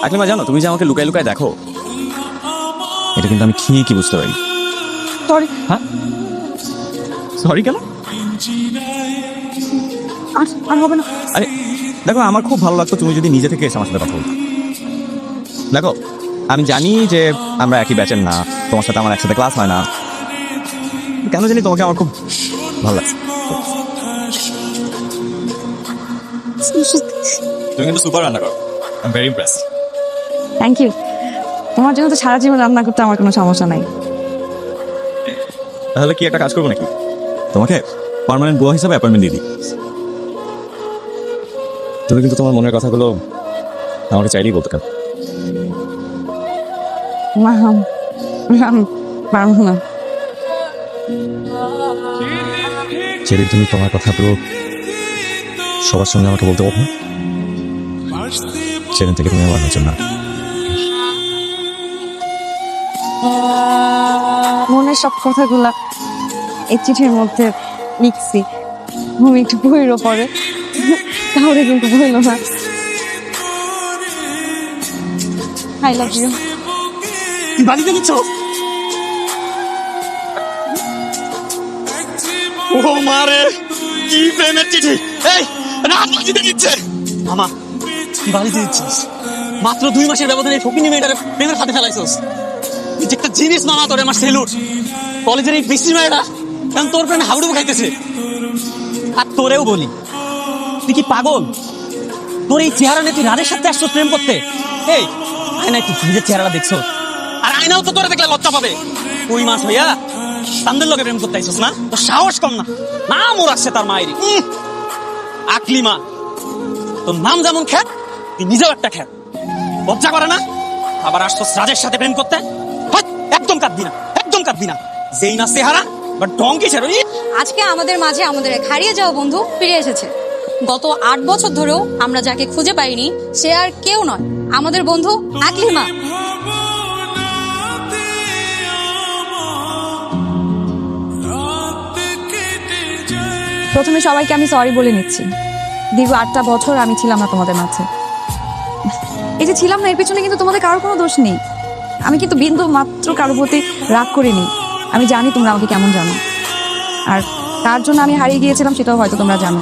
আকলিমা, জানো তুমি যে আমাকে লুকায় লুকায় দেখো, এটা কিন্তু আমি ঠিকই বুঝতে পারি। সরি। হ্যাঁ, সরি কেন? আর হবে না। আরে দেখো, আমার খুব ভালো লাগতো তুমি যদি নিজে থেকে এসে আমার সাথে কথা বলতে। দেখো, আমি জানি যে আমরা একই ব্যাচের না, তোমার সাথে আমার একসাথে ক্লাস হয় না, কেন জানি তোমাকে আমার খুব ভালো লাগছে। তুমি কিন্তু সুপার রান্না করো, I am very impressed. Thank you. তোমার জন্য তো সারা জীবন রান্না করতে আমার কোনো সমস্যা নাই। তাহলে কি একটা কাজ করবো নাকি, তোমাকে পার্মানেন্ট বুয়া হিসাবে অ্যাপয়েন্টমেন্ট দিয়ে দিই। তুমি কিন্তু তোমার মনের কথাগুলো আমাকে চাইলেই বলতে পারো। না, আমি পারবো না। যেদিন তুমি তোমার কথাগুলো সবার সঙ্গে আমাকে বলতে পারো না, সেদিন থেকে তুমি আমার নজর না। মনের সব কথাগুলা এই চিঠির মধ্যে লিখছি। তুমি একটু বইরও পরে, তাহলে কিন্তু বইল না। I love you. বাড়িতে দিচ্ছ? ও মারে, কি প্রেমের চিঠি! এই রাত বাজিতে দিচ্ছে। মামা, তুই বাড়িতে দিচ্ছিস? মাত্র 2 মাসের ব্যবধানে ফকিনি মেয়েটারে প্রেমের হাতে ফেলাইছিস। তুই যে একটা জিনিস মামা, তোর আমার সেলুট। কলেজের এই বৃষ্টি মেয়েটা কারণ তোর প্রেমে হাবুডুবু খাইতেছে। আর তোরেও বলি, তুই কি পাগল? তোর এই চেহারা নিয়ে তুই রানের সাথে আসছো প্রেম করতে? এই আয়নায় তুই নিজের চেহারাটা দেখছো? আর আয়নাও তো তোরে দেখলে লজ্জা পাবে। 2 মাস হইয়া তান্দের লগে প্রেম করতে আইসস না? তোর সাহস কম না? নামও রাখছে তার মায়েরই, আকলিমা। তোর নাম যেমন খ্যাত, তুই নিজেও একটা খ্যাত। লজ্জা করে না? আবার আসছস রাজের সাথে প্রেম করতে? হাট, একদম কাঁদবি না, একদম কাঁদবি না। যেই না চেহারা বা ডঙ্কি ছেড়ো। আজকে আমাদের মাঝে আমাদের এক হারিয়ে যাওয়া বন্ধু ফিরে এসেছে। গত 8 বছর ধরেও আমরা যাকে খুঁজে পাইনি, সে আর কেউ নয়, আমাদের বন্ধু আকলিমা। প্রথমে সবাইকে আমি সরি বলে নিচ্ছি। দীর্ঘ 8টা বছর আমি ছিলাম না তোমাদের মাঝে। এই যে ছিলাম না, এর পেছনে কিন্তু তোমাদের কারোর কোনো দোষ নেই। আমি কিন্তু বিন্দু মাত্র কারোর প্রতি রাগ করিনি। আমি জানি তোমরা আমাকে কেমন জানো, আর তার জন্য আমি হারিয়ে গিয়েছিলাম সেটাও হয়তো তোমরা জানো।